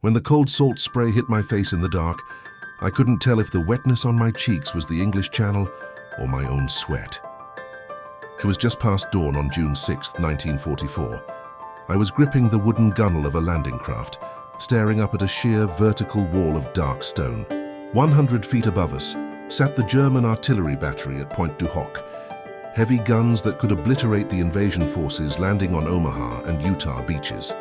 When the cold salt spray hit my face in the dark, I couldn't tell if the wetness on my cheeks was the English Channel or my own sweat. It was just past dawn on June 6, 1944. I was gripping the wooden gunwale of a landing craft, staring up at a sheer vertical wall of dark stone. 100 feet above us sat the German artillery battery at Pointe du Hoc, heavy guns that could obliterate the invasion forces landing on Omaha and Utah beaches.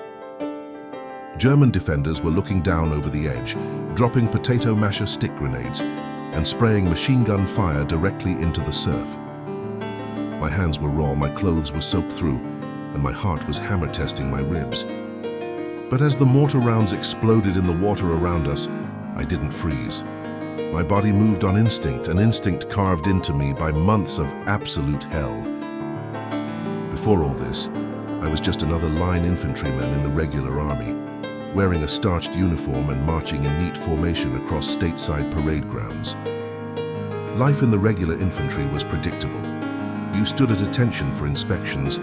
German defenders were looking down over the edge, dropping potato masher stick grenades and spraying machine gun fire directly into the surf. My hands were raw, my clothes were soaked through, and my heart was hammer-testing my ribs. But as the mortar rounds exploded in the water around us, I didn't freeze. My body moved on instinct, an instinct carved into me by months of absolute hell. Before all this, I was just another line infantryman in the regular army, wearing a starched uniform and marching in neat formation across stateside parade grounds. Life in the regular infantry was predictable. You stood at attention for inspections,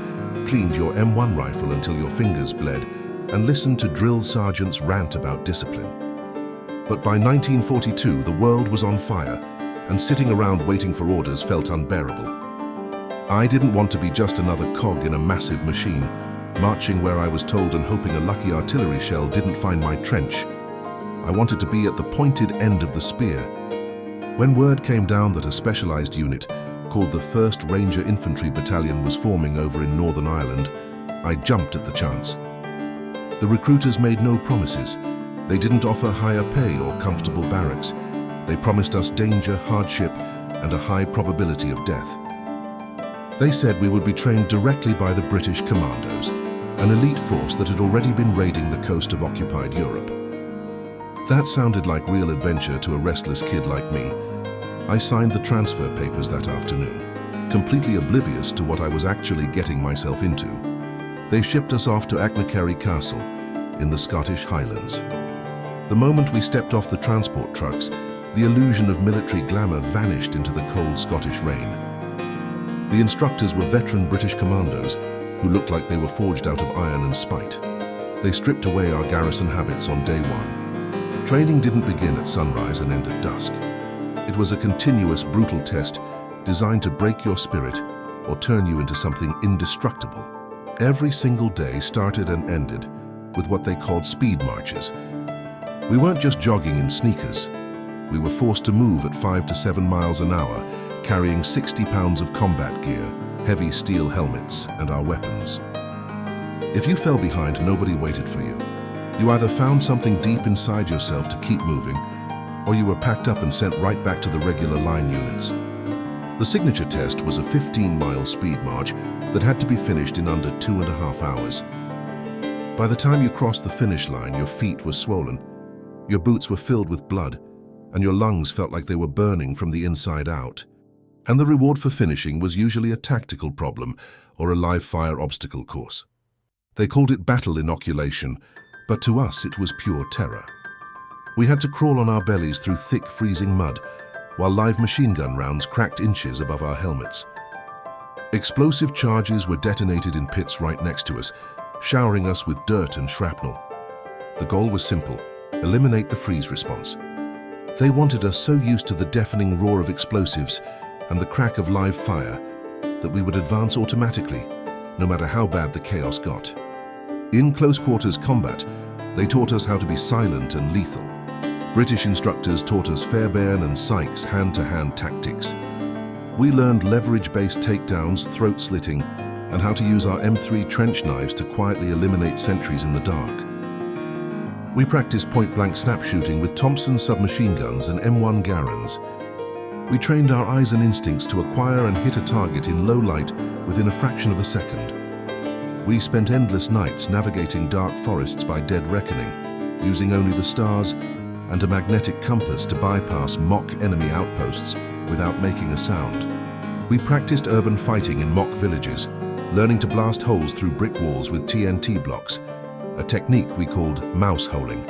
cleaned your M1 rifle until your fingers bled, and listened to drill sergeants rant about discipline. But by 1942, the world was on fire, and sitting around waiting for orders felt unbearable. I didn't want to be just another cog in a massive machine, marching where I was told and hoping a lucky artillery shell didn't find my trench. I wanted to be at the pointed end of the spear. When word came down that a specialized unit called the 1st Ranger Infantry Battalion was forming over in Northern Ireland, I jumped at the chance. The recruiters made no promises. They didn't offer higher pay or comfortable barracks. They promised us danger, hardship, and a high probability of death. They said we would be trained directly by the British Commandos, an elite force that had already been raiding the coast of occupied Europe. That sounded like real adventure to a restless kid like me. I signed the transfer papers that afternoon, completely oblivious to what I was actually getting myself into. They shipped us off to Achnacarry Castle in the Scottish Highlands. The moment we stepped off the transport trucks, the illusion of military glamour vanished into the cold Scottish rain. The instructors were veteran British Commandos who looked like they were forged out of iron and spite. They stripped away our garrison habits on day one. Training didn't begin at sunrise and end at dusk. It was a continuous, brutal test designed to break your spirit or turn you into something indestructible. Every single day started and ended with what they called speed marches. We weren't just jogging in sneakers. We were forced to move at 5 to 7 miles an hour, carrying 60 pounds of combat gear, heavy steel helmets, and our weapons. If you fell behind, nobody waited for you. You either found something deep inside yourself to keep moving, or you were packed up and sent right back to the regular line units. The signature test was a 15-mile speed march that had to be finished in under 2.5 hours. By the time you crossed the finish line, your feet were swollen, your boots were filled with blood, and your lungs felt like they were burning from the inside out. And the reward for finishing was usually a tactical problem or a live-fire obstacle course. They called it battle inoculation, but to us it was pure terror. We had to crawl on our bellies through thick, freezing mud, while live machine gun rounds cracked inches above our helmets. Explosive charges were detonated in pits right next to us, showering us with dirt and shrapnel. The goal was simple: eliminate the freeze response. They wanted us so used to the deafening roar of explosives and the crack of live fire that we would advance automatically, no matter how bad the chaos got. In close quarters combat, they taught us how to be silent and lethal. British instructors taught us Fairbairn and Sykes hand-to-hand tactics. We learned leverage-based takedowns, throat slitting, and how to use our M3 trench knives to quietly eliminate sentries in the dark. We practiced point-blank snap shooting with Thompson submachine guns and M1 Garans. We trained our eyes and instincts to acquire and hit a target in low light within a fraction of a second. We spent endless nights navigating dark forests by dead reckoning, using only the stars and a magnetic compass to bypass mock enemy outposts without making a sound. We practiced urban fighting in mock villages, learning to blast holes through brick walls with TNT blocks, a technique we called mouse holing.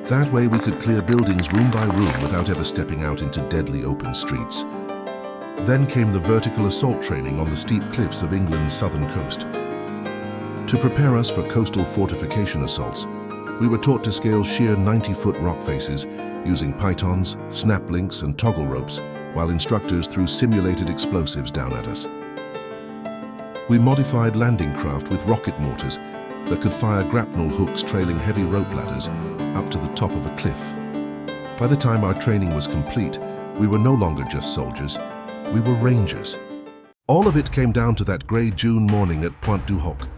That way we could clear buildings room by room without ever stepping out into deadly open streets. Then came the vertical assault training on the steep cliffs of England's southern coast. To prepare us for coastal fortification assaults, We were taught to scale sheer 90-foot rock faces using pythons, snap links, and toggle ropes, while instructors threw simulated explosives down at us. We modified landing craft with rocket mortars that could fire grapnel hooks trailing heavy rope ladders up to the top of a cliff. By the time our training was complete, we were no longer just soldiers, we were rangers. All of it came down to that grey June morning at Pointe du Hoc.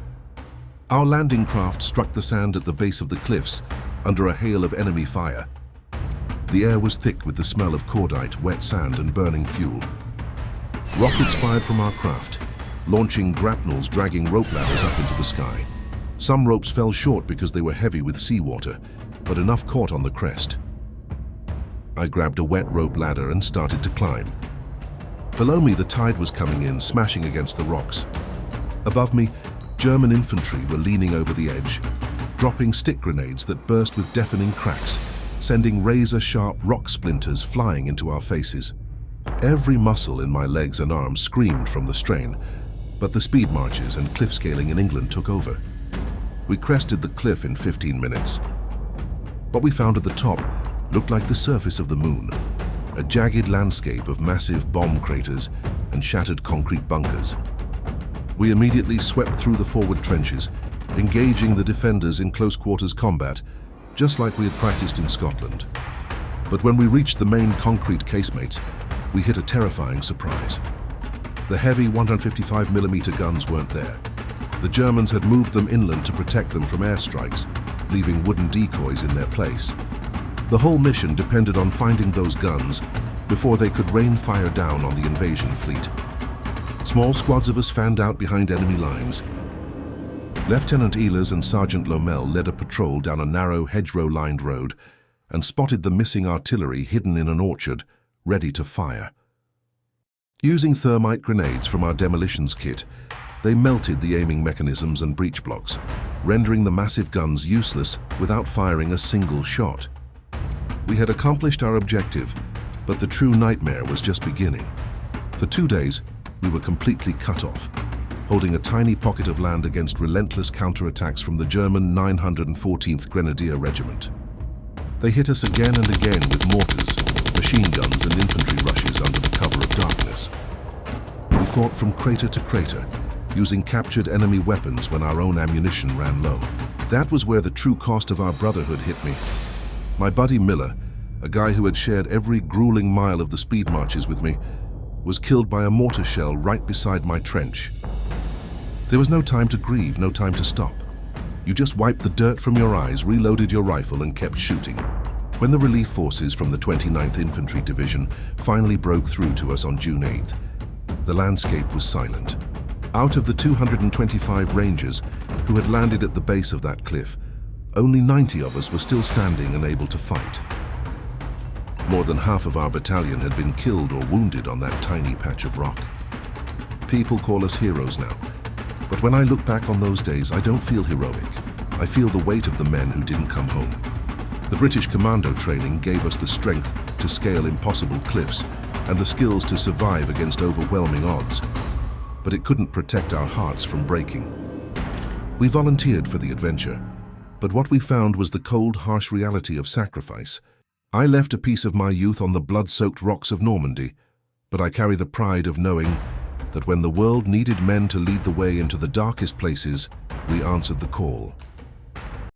Our landing craft struck the sand at the base of the cliffs under a hail of enemy fire. The air was thick with the smell of cordite, wet sand, and burning fuel. Rockets fired from our craft, launching grapnels dragging rope ladders up into the sky. Some ropes fell short because they were heavy with seawater, but enough caught on the crest. I grabbed a wet rope ladder and started to climb. Below me, the tide was coming in, smashing against the rocks. Above me, German infantry were leaning over the edge, dropping stick grenades that burst with deafening cracks, sending razor-sharp rock splinters flying into our faces. Every muscle in my legs and arms screamed from the strain, but the speed marches and cliff scaling in England took over. We crested the cliff in 15 minutes. What we found at the top looked like the surface of the moon, a jagged landscape of massive bomb craters and shattered concrete bunkers. We immediately swept through the forward trenches, engaging the defenders in close-quarters combat, just like we had practiced in Scotland. But when we reached the main concrete casemates, we hit a terrifying surprise. The heavy 155mm guns weren't there. The Germans had moved them inland to protect them from airstrikes, leaving wooden decoys in their place. The whole mission depended on finding those guns before they could rain fire down on the invasion fleet. Small squads of us fanned out behind enemy lines. Lieutenant Ehlers and Sergeant Lomel led a patrol down a narrow hedgerow-lined road and spotted the missing artillery hidden in an orchard, ready to fire. Using thermite grenades from our demolitions kit, they melted the aiming mechanisms and breech blocks, rendering the massive guns useless without firing a single shot. We had accomplished our objective, but the true nightmare was just beginning. For 2 days, we were completely cut off, holding a tiny pocket of land against relentless counterattacks from the German 914th Grenadier Regiment. They hit us again and again with mortars, machine guns, and infantry rushes under the cover of darkness. We fought from crater to crater, using captured enemy weapons when our own ammunition ran low. That was where the true cost of our brotherhood hit me. My buddy Miller, a guy who had shared every grueling mile of the speed marches with me, was killed by a mortar shell right beside my trench. There was no time to grieve, no time to stop. You just wiped the dirt from your eyes, reloaded your rifle, and kept shooting. When the relief forces from the 29th Infantry Division finally broke through to us on June 8th, the landscape was silent. Out of the 225 Rangers who had landed at the base of that cliff, only 90 of us were still standing and able to fight. More than half of our battalion had been killed or wounded on that tiny patch of rock. People call us heroes now, but when I look back on those days, I don't feel heroic. I feel the weight of the men who didn't come home. The British Commando training gave us the strength to scale impossible cliffs and the skills to survive against overwhelming odds, but it couldn't protect our hearts from breaking. We volunteered for the adventure, but what we found was the cold, harsh reality of sacrifice. I left a piece of my youth on the blood-soaked rocks of Normandy, but I carry the pride of knowing that when the world needed men to lead the way into the darkest places, we answered the call.